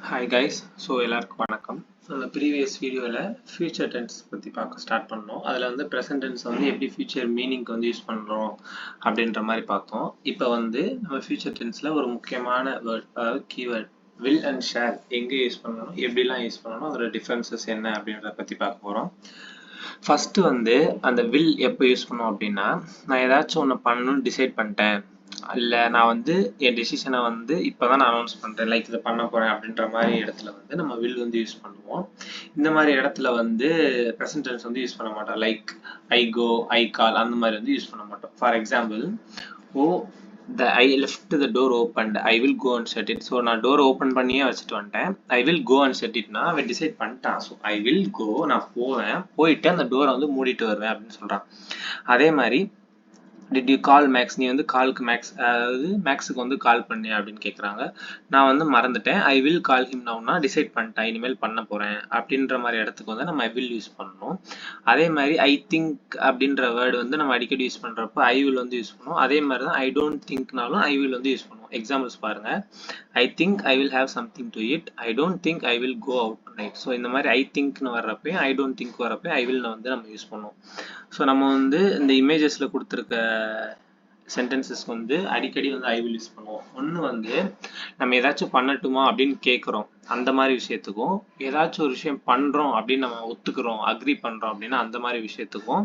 Hi guys, so எல்லாருக்கும் வணக்கம். நம்ம ப்ரீவியஸ் வீடியோவில் ஃபியூச்சர் டென்ஸ் பற்றி பார்க்க ஸ்டார்ட் பண்ணோம். அதில் வந்து ப்ரெசன்ட் டென்ஸ் வந்து எப்படி ஃபியூச்சர் மீனிங்க்கு வந்து யூஸ் பண்ணுறோம் அப்படின்ற மாதிரி பார்த்தோம். இப்போ வந்து நம்ம ஃபியூச்சர் டென்ஸில் ஒரு முக்கியமான வேர்ட், அதாவது கீவேர்ட் வில் அண்ட் ஷேல் எங்கே யூஸ் பண்ணணும், எப்படிலாம் யூஸ் பண்ணணும், அதோட டிஃப்ரென்சஸ் என்ன அப்படின்றத பற்றி பார்க்க போகிறோம். ஃபஸ்ட்டு வந்து அந்த வில் எப்போ யூஸ் பண்ணோம் அப்படின்னா, நான் ஏதாச்சும் ஒன்று பண்ணணும்னு டிசைட் பண்ணிட்டேன், இல்லை நான் வந்து என் டெசிஷனை வந்து இப்போ தான் நான் அனௌன்ஸ் பண்ணுறேன், லைக் இதை பண்ண போகிறேன் அப்படின்ற மாதிரி இடத்துல வந்து நம்ம வில் வந்து யூஸ் பண்ணுவோம். இந்த மாதிரி இடத்துல வந்து ப்ரெசன்ட் டென்ஸ் வந்து யூஸ் பண்ண மாட்டோம். லைக் ஐ கோ, ஐ கால், அந்த மாதிரி வந்து யூஸ் பண்ண மாட்டோம். For example, I left the door opened, I will go and shut it. So நான் டோர் ஓப்பன் பண்ணியே வச்சுட்டு வந்துட்டேன். I will go and shut இட்னா அவன் டிசைட் பண்ணிட்டான். ஸோ ஐ வில் கோ, நான் போவேன், போயிட்டு அந்த டோரை வந்து மூடிட்டு வருவேன் அப்படின்னு சொல்கிறான். அதே மாதிரி டிட் யூ கால் மேக்ஸ், நீ வந்து காலுக்கு மேக்ஸ், அதாவது மேக்ஸுக்கு வந்து கால் பண்ணி அப்படின்னு கேட்குறாங்க. நான் வந்து மறந்துட்டேன். ஐ வில் கால் ஹிம் நவுனா டிசைட் பண்ணிட்டேன், இனிமேல் பண்ண போகிறேன் அப்படின்ற மாதிரி இடத்துக்கு வந்து நம்ம ஐ வில் யூஸ் பண்ணணும். அதே மாதிரி ஐ திங்க் அப்படின்ற வேர்டு வந்து நம்ம அடிக்கடி யூஸ் பண்ணுறப்ப ஐ வில் வந்து யூஸ் பண்ணுவோம். அதே மாதிரி தான் ஐ டோன்ட் திங்க்னாலும் ஐ வில் வந்து யூஸ் பண்ணுவோம். எக்ஸாம்பிள்ஸ் பாருங்கள். I think I will have something to it, I don't think I will go out night. So இந்த மாதிரி ஐ திங்க்னு வர்றப்பையும் ஐ டோன்ட் திங்க் வர்றப்பையும் ஐ வில் வந்து நம்ம யூஸ் பண்ணுவோம். ஸோ நம்ம வந்து இந்த இமேஜஸில் கொடுத்துருக்க சென்டென்சஸ்க்கு வந்து அடிக்கடி வந்து ஐ வில் யூஸ் பண்ணுவோம். ஒன்று வந்து நம்ம ஏதாச்சும் பண்ணட்டுமா அப்படின்னு கேட்குறோம், அந்த மாதிரி விஷயத்துக்கும், ஏதாச்சும் ஒரு விஷயம் பண்ணுறோம் அப்படின்னு நம்ம ஒத்துக்கிறோம், அக்ரி பண்ணுறோம் அப்படின்னா அந்த மாதிரி விஷயத்துக்கும்,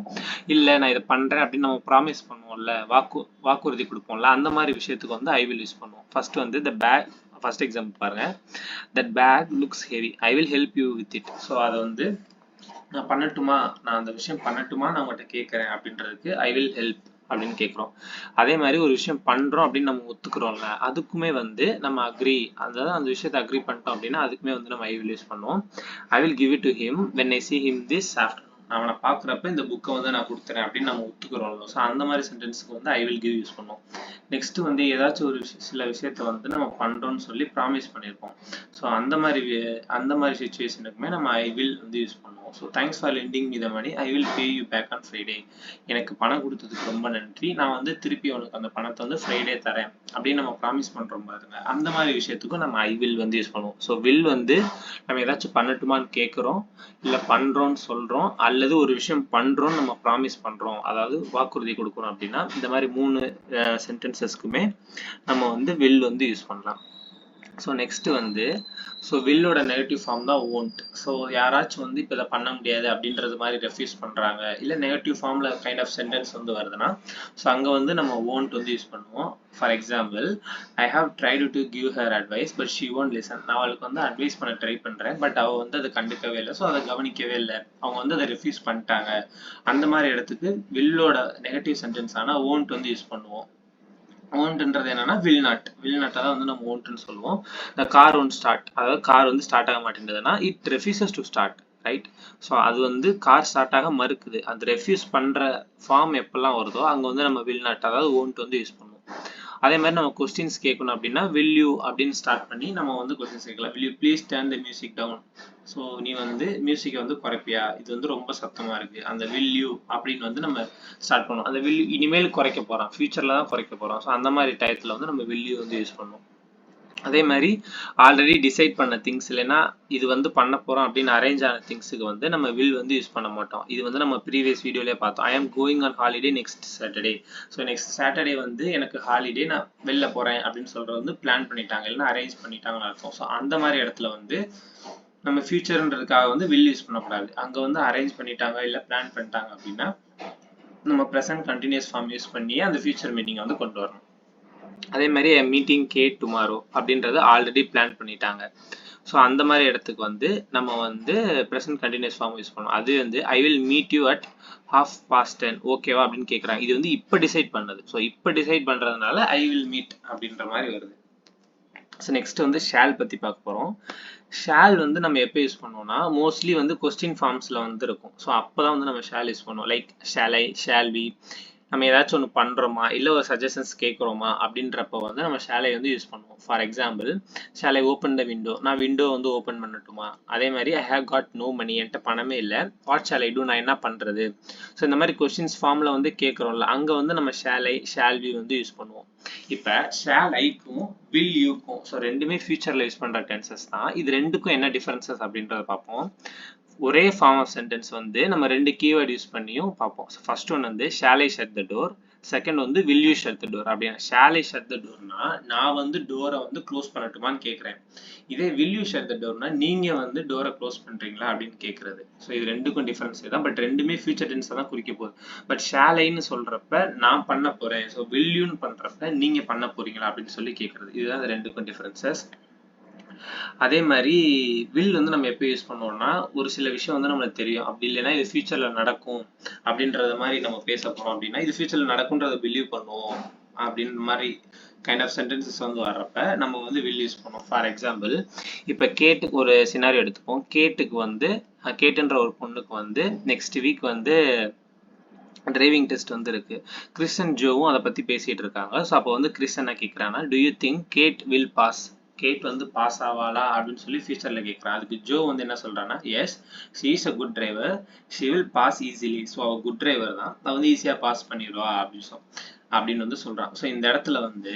இல்லை நான் இதை பண்ணுறேன் அப்படின்னு நம்ம ப்ராமிஸ் பண்ணுவோம்ல, வாக்குறுதி கொடுப்போம்ல, அந்த மாதிரி விஷயத்துக்கு வந்து ஐ வில் யூஸ் பண்ணுவோம். ஃபர்ஸ்ட் வந்து த பேக், ஃபர்ஸ்ட் எக்ஸாம்பிள் பாருங்க. That bag looks heavy, I will help you with it. So அதை வந்து நான் பண்ணட்டுமா, நான் அந்த விஷயம் பண்ணட்டுமா நான் உங்கள்கிட்ட கேட்குறேன் அப்படின்றதுக்கு ஐ வில் ஹெல்ப் அப்படின்னு கேட்குறோம். அதே மாதிரி ஒரு விஷயம் பண்ணுறோம் அப்படின்னு நம்ம ஒத்துக்கிறோம்ல, அதுக்குமே வந்து நம்ம அக்ரி, அதாவது அந்த விஷயத்தை அக்ரி பண்ணிட்டோம் அப்படின்னா அதுக்குமே வந்து நம்ம ஐ வில் யூஸ் பண்ணுவோம். I will give it to him when I see him this afternoon, நான் அவனை பார்க்குறப்ப இந்த புக்கை வந்து நான் கொடுத்துறேன் அப்படின்னு நம்ம ஒத்துக்கிறோம்ல. ஸோ அந்த மாதிரி சென்டென்ஸுக்கு வந்து ஐ வில் கிவ் யூஸ் பண்ணுவோம். நெக்ஸ்ட் வந்து ஏதாச்சும் ஒரு சில விஷயத்த வந்து நம்ம பண்ணுறோம்னு சொல்லி ப்ராமிஸ் பண்ணியிருப்போம். ஸோ அந்த மாதிரி சுச்சுவேஷனுக்குமே நம்ம ஐ வில் வந்து யூஸ் பண்ணுவோம். So thanks for lending me the money, I will pay you back on Friday. எனக்கு பணம் கொடுத்ததுக்கு ரொம்ப நன்றி, நான் வந்து திருப்பி உனக்கு அந்த பணத்தை வந்து ஃப்ரைடே தரேன் அப்படின்னு நம்ம ப்ராமிஸ் பண்ணுறோம் பாருங்க. அந்த மாதிரி விஷயத்துக்கும் நம்ம ஐ வில் வந்து யூஸ் பண்ணுவோம். ஸோ வில் வந்து நம்ம ஏதாச்சும் பண்ணட்டுமான்னு கேட்குறோம், இல்லை பண்ணுறோன்னு சொல்கிறோம், அல்லது ஒரு விஷயம் பண்ணுறோன்னு நம்ம ப்ராமிஸ் பண்ணுறோம், அதாவது வாக்குறுதி கொடுக்குறோம் அப்படின்னா இந்த மாதிரி 3 சென்டென்சஸ்க்குமே நம்ம வந்து வில் வந்து யூஸ் பண்ணலாம். ஸோ நெக்ஸ்ட் வந்து, ஸோ வில்லோட நெகட்டிவ் ஃபார்ம் தான் ஓன்ட். ஸோ யாராச்சும் வந்து இப்போ இதை பண்ண முடியாது அப்படின்றது மாதிரி ரெஃப்யூஸ் பண்ணுறாங்க, இல்லை நெகட்டிவ் ஃபார்மில் கைண்ட் ஆஃப் சென்டென்ஸ் வந்து வருதுன்னா, ஸோ அங்கே வந்து நம்ம ஓன்ட் வந்து யூஸ் பண்ணுவோம். For example, I have tried to give her advice but she won't listen, நான் அவளுக்கு வந்து அட்வைஸ் பண்ண ட்ரை பண்ணுறேன், பட் அவள் வந்து அதை கண்டுக்கவே இல்லை, ஸோ அதை கவனிக்கவே இல்லை, அவங்க வந்து அதை ரெஃப்யூஸ் பண்ணிட்டாங்க. அந்த மாதிரி இடத்துக்கு வில்லோட நெகட்டிவ் சென்டென்ஸ் ஆனால் ஓன்ட் வந்து யூஸ் பண்ணுவோம். ஓன்ட்ன்றது என்னன்னா வில் நாட், தான் வந்து நம்ம ஓன்ட்னு சொல்லுவோம். the car won't start, அதாவது கார் வந்து ஸ்டார்ட் ஆக மாட்டேங்குதுன்னா it refuses to start, right? So அது வந்து கார் ஸ்டார்ட் ஆக மறுக்குது. அது ரெஃப்யூஸ் பண்ணுற ஃபார்ம் எப்பெல்லாம் வருதோ அங்கே வந்து நம்ம வில் நாட், அதாவது ஓன்ட் வந்து யூஸ் பண்ணுவோம். அதே மாதிரி நம்ம கொஸ்டின்ஸ் கேட்கணும் அப்படின்னா வில் யூ அப்படின்னு ஸ்டார்ட் பண்ணி நம்ம வந்து கொஸ்டின்ஸ் கேட்கலாம். Will you please turn the music down, so நீ வந்து மியூசிக்கை வந்து குறைப்பியா, இது வந்து ரொம்ப சத்தமாக இருக்குது, அந்த வில் யூ அப்படின்னு வந்து நம்ம ஸ்டார்ட் பண்ணுவோம். அந்த வில் இனிமேல் குறைக்க போகிறோம், ஃபியூச்சரில் தான் குறைக்க போகிறோம். ஸோ அந்த மாதிரி டயத்தில் வந்து நம்ம வில் யூ வந்து யூஸ் பண்ணுவோம். அதே மாதிரி ஆல்ரெடி டிசைட் பண்ண திங்ஸ், இல்லைன்னா இது வந்து பண்ண போகிறோம் அப்படின்னு அரேஞ்ச் ஆன திங்ஸுக்கு வந்து நம்ம வில் வந்து யூஸ் பண்ண மாட்டோம். இது வந்து நம்ம ப்ரீவியஸ் வீடியோலேயே பார்த்தோம். I am going on holiday next Saturday. So next Saturday வந்து எனக்கு ஹாலிடே, நான் வெளில போகிறேன் அப்படின்னு சொல்கிறது வந்து பிளான் பண்ணிட்டாங்க, இல்லைன்னா அரேஞ்ச் பண்ணிட்டாங்கன்னு அர்த்தம். ஸோ அந்த மாதிரி இடத்துல வந்து நம்ம ஃபியூச்சர்ன்றதுக்காக வந்து வில் யூஸ் பண்ணக்கூடாது. அங்கே வந்து அரேஞ்ச் பண்ணிட்டாங்க இல்லை பிளான் பண்ணிட்டாங்க அப்படின்னா நம்ம ப்ரெசன்ட் கண்டினியூஸ் ஃபார்ம் யூஸ் பண்ணி அந்த ஃபியூச்சர் மீட்டிங்கை வந்து கொண்டு வரணும். அதே மாதிரி மீட்டிங் கேட் டுமாரோ அப்படின்றது ஆல்ரெடி பிளான் பண்ணிட்டாங்க. ஸோ அந்த மாதிரி இடத்துக்கு வந்து நம்ம வந்து ப்ரெசன்ட் கண்டினியூஸ் ஃபார்ம் யூஸ் பண்ணணும். அது வந்து I will meet you at 10:30, ஓகேவா அப்படின்னு கேட்குறாங்க. இது வந்து இப்போ டிசைட் பண்ணது. ஸோ இப்போ டிசைட் பண்ணுறதுனால ஐ வில் மீட் அப்படின்ற மாதிரி வருது. ஸோ நெக்ஸ்ட் வந்து ஷால் பற்றி பார்க்க போகிறோம். ஷால் வந்து நம்ம எப்போ யூஸ் பண்ணுவோம்னா மோஸ்ட்லி வந்து கொஸ்டின் ஃபார்ம்ஸில் வந்து இருக்கும். ஸோ அப்போ தான் வந்து நம்ம ஷால் யூஸ் பண்ணுவோம். Like shall I, shall we, நம்ம ஏதாச்சும் ஒன்று பண்ணுறோமா இல்லை ஒரு சஜஷன்ஸ் கேட்குறோமா அப்படின்றப்ப வந்து நம்ம ஷாலை வந்து யூஸ் பண்ணுவோம். ஃபார் எக்ஸாம்பிள், ஷாலை ஓப்பன் த விண்டோ, நான் விண்டோ வந்து ஓப்பன் பண்ணட்டுமா? அதே மாதிரி I have got no money, என்கிட்ட பணமே இல்லை, வாட் ஷால் ஐ டூ, நான் என்ன பண்ணுறது? ஸோ இந்த மாதிரி கொஸ்டின்ஸ் ஃபார்மில் வந்து கேட்குறோம்ல, அங்கே வந்து நம்ம ஷாலை ஷால் வி வந்து யூஸ் பண்ணுவோம். இப்போ ஷால் ஐக்கும் வில் யூக்கும் ஸோ ரெண்டுமே ஃபியூச்சரில் யூஸ் பண்ணுற டென்சஸ் தான். இது ரெண்டுக்கும் என்ன டிஃபரன்சஸ் அப்படின்றத பார்ப்போம். ஒரே ஃபார்ம் ஆஃப் சென்டென்ஸ் வந்து நம்ம ரெண்டு கீவேர்ட் யூஸ் பண்ணியும் பார்ப்போம். ஃபர்ஸ்ட் ஒன் வந்து shall I shut the door, second வந்து will you shut the door. அப்படின்னா ஷால் ஐ ஷட் த டோர்னா நான் வந்து டோரை வந்து க்ளோஸ் பண்ணட்டுமான்னு கேட்குறேன். இதே வில் யூ ஷட் த டோர்னா நீங்க வந்து டோரை க்ளோஸ் பண்றீங்களா அப்படின்னு கேட்கறது. ஸோ இது ரெண்டுக்கும் டிஃபரன்ஸ் தான், பட் ரெண்டுமே ஃபியூச்சர் டென்ஸை தான் குறிக்க போகுது. பட் ஷால் ஐன்னு சொல்றப்ப நான் பண்ண போறேன், ஸோ வில் யூன்னு பண்றப்ப நீங்க பண்ண போறீங்களா அப்படின்னு சொல்லி கேட்கறது. இதுதான் ரெண்டுக்கும் டிஃபரன்சஸ். அதே மாதிரி வில் வந்து நம்ம எப்போ யூஸ் பண்ணுவோம்னா ஒரு சில விஷயம் வந்து நம்மளுக்கு தெரியும், அப்படி இல்லைன்னா இது ஃபியூச்சர்ல நடக்கும் அப்படின்றது மாதிரி நம்ம பேச போறோம் அப்படின்னா இது ஃபியூச்சர்ல நடக்கும்ன்றத பிலீவ் பண்ணுவோம் அப்படின்ற மாதிரி கைண்ட் ஆஃப் சென்டென்சஸ் வந்து வர்றப்ப நம்ம வந்து வில் யூஸ் பண்ணுவோம். ஃபார் எக்ஸாம்பிள், இப்போ கேட்டுக்கு ஒரு சினாரியோ எடுத்துப்போம். கேட்டுக்கு வந்து கேட்டுன்ற ஒரு பொண்ணுக்கு வந்து நெக்ஸ்ட் வீக் வந்து டிரைவிங் டெஸ்ட் வந்து இருக்கு. கிறிஸ் அண்ட் ஜோவும் அதை பத்தி பேசிட்டு இருக்காங்க. ஸோ அப்போ வந்து கிறிஸ் என்ன கேட்குறாங்கன்னா, do you think Kate will pass, Kate வந்து பாஸ் ஆவாளா அப்படின்னு சொல்லி ஃபியூச்சர்ல கேட்குறான். அதுக்கு ஜோ வந்து என்ன சொல்றான்னா, yes she is a good driver, she will pass easily. So அவ குட் டிரைவர் தான், அவ வந்து ஈஸியா பாஸ் பண்ணிடுவா அப்படின்னு வந்து சொல்றான். ஸோ இந்த இடத்துல வந்து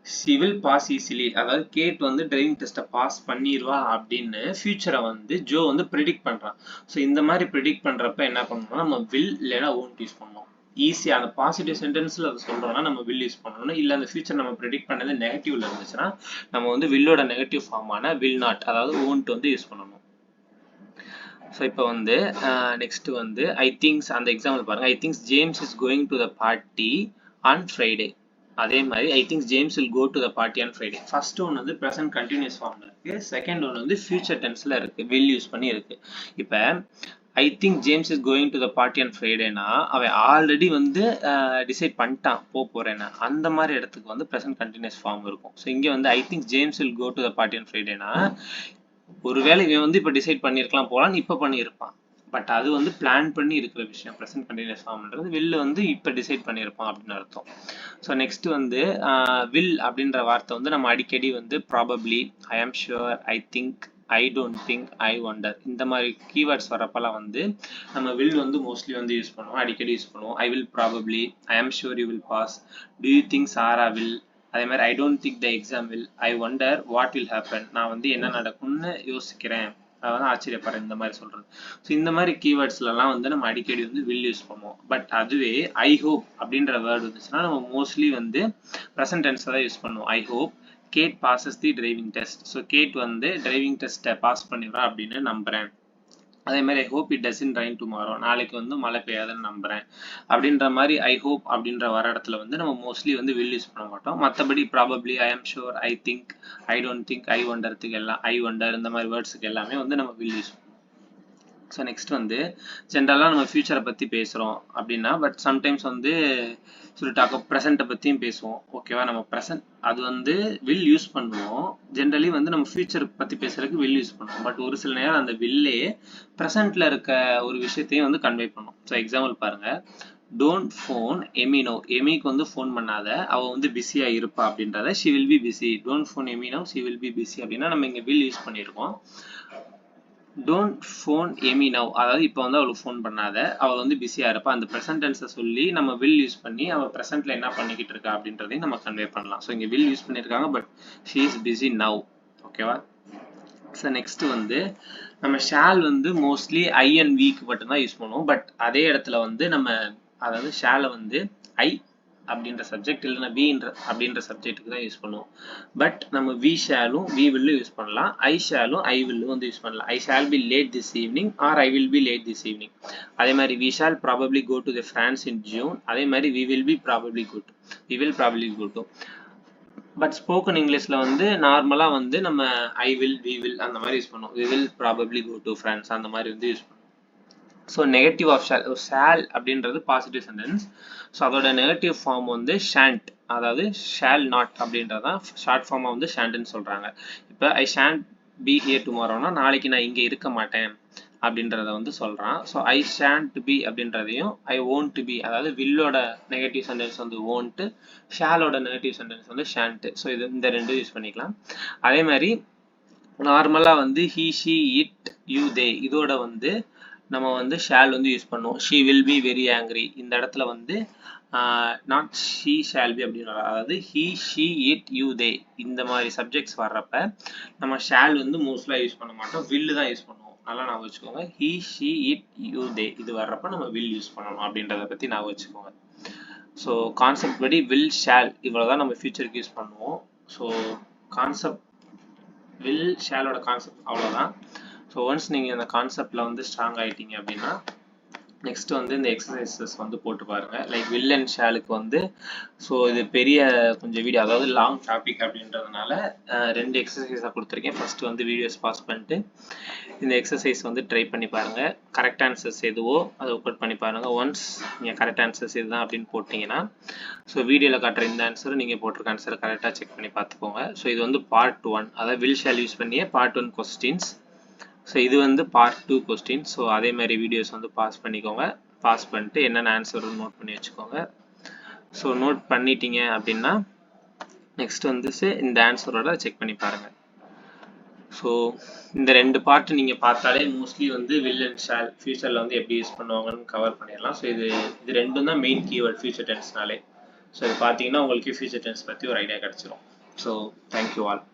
she will pass easily, அதாவது கேட் வந்து டிரைவிங் டெஸ்ட்டை பாஸ் பண்ணிடுவா அப்படின்னு ஃபியூச்சரை வந்து ஜோ வந்து ப்ரிடிக்ட் பண்றான். ஸோ இந்த மாதிரி ப்ரிடிக்ட் பண்றப்ப என்ன பண்ணணும்னா நம்ம வில் இல்லைன்னா won't யூஸ் பண்ணணும். ஈஸியா அந்த பாசிட்டிவ் சென்டென்ஸ்ல அதை சொல்றோம்னா நம்ம வில் யூஸ் பண்ணணும். இல்ல அந்த ஃபியூச்சர் நம்ம ப்ரிடிக்ட் பண்ணது நெகட்டிவ்ல இருந்துச்சுன்னா நம்ம வந்து வில்லோட நெகட்டிவ் ஃபார்மான வில் நாட், அதாவது won't வந்து யூஸ் பண்ணணும். ஸோ இப்போ வந்து நெக்ஸ்ட் வந்து ஐ திங்க்ஸ், அந்த எக்ஸாம்பிள் பாருங்க. I thinks James is going to the party on Friday. அதே மாதிரி I think James will go to the party on Friday. First one வந்து ப்ரெசென்ட் கண்டினியூஸ் ஃபார்ம்ல இருக்கு, செகண்ட் ஒன் வந்து ஃபியூச்சர் டென்ஸ்ல இருக்கு, வில் யூஸ் பண்ணி இருக்கு. இப்போ I think James is going to the party on ஃப்ரைடேனா அவன் ஆல்ரெடி வந்து டிசைட் பண்ணிட்டான் போறேன்னா, அந்த மாதிரி இடத்துக்கு வந்து ப்ரெசென்ட் கண்டினியூஸ் ஃபார்ம் இருக்கும். ஸோ இங்கே வந்து I think James will go to the party on ஃப்ரைடேனா ஒருவேளை இவன் வந்து இப்போ டிசைட் பண்ணியிருக்கலாம் போலான்னு இப்போ பண்ணியிருப்பான், பட் அது வந்து பிளான் பண்ணி இருக்கிற விஷயம். ப்ரெசென்ட் கண்டினியூஸ் ஃபார்ம்ன்றது வில் வந்து இப்போ டிசைட் பண்ணியிருப்பான் அப்படின்னு அர்த்தம். ஸோ நெக்ஸ்ட் வந்து வில் அப்படின்ற வார்த்தை வந்து நம்ம அடிக்கடி வந்து probably, I am sure, I think, I don't think, I wonder இந்த மாதிரி கீவேர்ட்ஸ் வரப்பெல்லாம் வந்து நம்ம வில் வந்து மோஸ்ட்லி வந்து யூஸ் பண்ணுவோம், அடிக்கடி யூஸ் பண்ணுவோம். I will probably, I am sure you will pass, do you think Sarah will, அதே மாதிரி I don't think the exam will, I wonder what will happen, நான் வந்து என்ன நடக்கும்னு யோசிக்கிறேன், அதான் ஆச்சரியப்படுறேன், இந்த மாதிரி சொல்றது. ஸோ இந்த மாதிரி கீவேர்ட்ஸ்லாம் வந்து நம்ம அடிக்கடி வந்து வில் யூஸ் பண்ணுவோம். பட் அதுவே ஐ ஹோப் அப்படின்ற வேர்டு வந்துச்சுன்னா நம்ம மோஸ்ட்லி வந்து ப்ரெசன்ட் டென்ஸ் தான் யூஸ் பண்ணுவோம். I hope Kate passes the driving test. So Kate வந்து டிரைவிங் டெஸ்ட்டை பாஸ் பண்ணிடுறா அப்படின்னு நம்புறேன். அதே மாதிரி I hope it doesn't rain tomorrow, நாளைக்கு வந்து மழை பெய்யாதுன்னு நம்புறேன் அப்படின்ற மாதிரி ஐ ஹோப் அப்படின்ற வர இடத்துல வந்து நம்ம மோஸ்ட்லி வந்து வில் யூஸ் பண்ண மாட்டோம். மற்றபடி probably, I am sure, I think, I don't think, I ஒண்டர்த்துக்கு எல்லாம், ஐ ஒண்டர் இந்த மாதிரி வேர்ட்ஸுக்கு எல்லாமே வந்து நம்ம வில் யூஸ் பண்ணுவோம். ஸோ நெக்ஸ்ட் வந்து ஜென்ரலாக நம்ம ஃபியூச்சரை பற்றி பேசுகிறோம் அப்படின்னா, பட் சம்டைம்ஸ் வந்து சொல்லிட்டாக்க ப்ரெசென்ட்டை பற்றியும் பேசுவோம். ஓகேவா, நம்ம ப்ரெசென்ட் அது வந்து வில் யூஸ் பண்ணுவோம். ஜென்ரலி வந்து நம்ம ஃபியூச்சர் பற்றி பேசுறதுக்கு வில் யூஸ் பண்ணுவோம். பட் ஒரு சில நேரம் அந்த வில்லே ப்ரெசென்ட்ல இருக்க ஒரு விஷயத்தையும் வந்து கன்வே பண்ணும். ஸோ எக்ஸாம்பிள் பாருங்க, டோன்ட் ஃபோன் எமி நோ, எமிக்கு வந்து ஃபோன் பண்ணாத, அவள் வந்து பிஸியா இருப்பா அப்படின்றத she will be busy, don't phone Amy no, she will be busy அப்படின்னா நம்ம இங்கே வில் யூஸ் பண்ணியிருக்கோம். டோன்ட் ஃபோன் எமி நவ், அதாவது இப்போ வந்து அவளுக்கு ஃபோன் பண்ணாத, அவள் வந்து பிஸியா இருப்பா, அந்த ப்ரெசென்ட் டென்ஸை சொல்லி நம்ம வில் யூஸ் பண்ணி அவள் ப்ரெசென்ட்ல என்ன பண்ணிக்கிட்டு இருக்கா அப்படின்றதையும் நம்ம கன்வே பண்ணலாம். ஸோ இங்கே வில் யூஸ் பண்ணியிருக்காங்க, but she is busy now. ஓகேவா. ஸோ நெக்ஸ்ட் வந்து நம்ம ஷால் வந்து மோஸ்ட்லி ஐ அண்ட் விக்கு மட்டும்தான் யூஸ் பண்ணுவோம். பட் அதே இடத்துல வந்து நம்ம அதாவது ஷாலை வந்து ஐ அப்படின்ற சப்ஜெக்ட் இல்லைன்னா வி அப்படின்ற சப்ஜெக்ட்டுக்கு தான் யூஸ் பண்ணுவோம். பட் நம்ம வி ஷாலும் வி வில்லும் யூஸ் பண்ணலாம், ஐ ஷாலும் ஐ வில்லும் வந்து யூஸ் பண்ணலாம். I shall be late this evening or I will be late this evening. அதே மாதிரி we shall probably go to the France in June, அதே மாதிரி we will be probably go to, we will probably go to. But spoken இங்கிலீஷ்ல வந்து நார்மலா வந்து நம்ம I will, we will அந்த மாதிரி யூஸ் பண்ணுவோம். We will probably go to France அந்த மாதிரி வந்து யூஸ் பண்ணுவோம். So negative of shall, shall அப்படின்றது பாசிட்டிவ் சென்டென்ஸ். ஸோ அதோட நெகட்டிவ் ஃபார்ம் வந்து ஷாண்ட், அதாவது ஷால் நாட் அப்படின்றதான் ஷார்ட் ஃபார்மாக வந்து ஷாண்ட்னு சொல்றாங்க. இப்போ ஐ ஷாண்ட் பி ஹியர் டுமாரோனா நாளைக்கு நான் இங்கே இருக்க மாட்டேன் அப்படின்றத வந்து சொல்கிறான். ஸோ ஐ ஷாண்ட் பி அப்படின்றதையும் ஐ won't பி, அதாவது வில்லோட நெகட்டிவ் சென்டென்ஸ் வந்து won't, ஷாலோட நெகட்டிவ் சென்டென்ஸ் வந்து ஷாண்ட். ஸோ இது இந்த ரெண்டும் யூஸ் பண்ணிக்கலாம். அதே மாதிரி நார்மலாக வந்து he she it you they இதோட வந்து நம்ம வந்து ஷால் வந்து யூஸ் பண்ணுவோம். she will be very angry. இந்த இடத்துல வந்து நாட் she shall be அப்படின்னு, அதாவது he she it you they இந்த மாதிரி சப்ஜெக்ட்ஸ் வர்றப்ப நம்ம ஷால் வந்து மோஸ்ட்லாக யூஸ் பண்ண மாட்டோம், will தான் யூஸ் பண்ணுவோம். நல்லா ஞாபகம் வச்சுக்கோங்க. he she it you they இது வர்றப்ப நம்ம will யூஸ் பண்ணணும் அப்படின்றத பற்றி ஞாபகம் வச்சுக்கோங்க. ஸோ கான்செப்ட் படி will shall இவ்வளோதான் நம்ம ஃபியூச்சருக்கு யூஸ் பண்ணுவோம். ஸோ கான்செப்ட் will shallோட கான்செப்ட் அவ்வளோதான். ஸோ ஒன்ஸ் நீங்கள் இந்த கான்செப்டில் வந்து ஸ்ட்ராங் ஆகிட்டீங்க அப்படின்னா நெக்ஸ்ட் வந்து இந்த எக்ஸசைசஸ் வந்து போட்டு பாருங்க. லைக் வில் அண்ட் ஷாலுக்கு வந்து ஸோ இது பெரிய கொஞ்சம் வீடியோ, அதாவது லாங் டாபிக் அப்படின்றதுனால 2 எக்ஸசைஸாக கொடுத்துருக்கேன். ஃபர்ஸ்ட் வந்து வீடியோஸ் பாஸ் பண்ணிட்டு இந்த எக்ஸசைஸ் வந்து ட்ரை பண்ணி பாருங்க. கரெக்ட் ஆன்சர்ஸ் எதுவோ அதை ஒர்க் அவுட் பண்ணி பாருங்க. ஒன்ஸ் நீங்கள் கரெக்ட் ஆன்சர்ஸ் இதுதான் அப்படின்னு போட்டிங்கன்னா ஸோ வீடியோவில் காட்டுற இந்த ஆன்சரை நீங்கள் போட்டிருக்க ஆன்சரை கரெக்டாக செக் பண்ணி பார்த்துக்கோங்க. ஸோ இது வந்து பார்ட் 1, அதாவது வில் ஷால் யூஸ் பண்ணியே பார்ட் 1 கொஸ்டின்ஸ். ஸோ இது வந்து பார்ட் 2 கொஸ்டின். ஸோ அதே மாதிரி வீடியோஸ் வந்து பாஸ் பண்ணிக்கோங்க. பாஸ் பண்ணிட்டு என்னென்ன ஆன்சர் நோட் பண்ணி வச்சுக்கோங்க. ஸோ நோட் பண்ணிட்டீங்க அப்படின்னா நெக்ஸ்ட் வந்து இந்த ஆன்சரோட செக் பண்ணி பாருங்க. ஸோ இந்த 2 பார்ட் நீங்கள் பார்த்தாலே மோஸ்ட்லி வந்து வில் அண்ட் ஷால் ஃபியூச்சரில் வந்து எப்படி யூஸ் பண்ணுவாங்கன்னு கவர் பண்ணிடலாம். ஸோ இது ரெண்டும் தான் மெயின் கீவேர்ட் ஃபியூச்சர் டென்ஸ்னாலே. ஸோ இது பார்த்தீங்கன்னா உங்களுக்கு ஃபியூச்சர் டென்ஸ் பற்றி ஒரு ஐடியா கிடச்சிரும். So thank you all.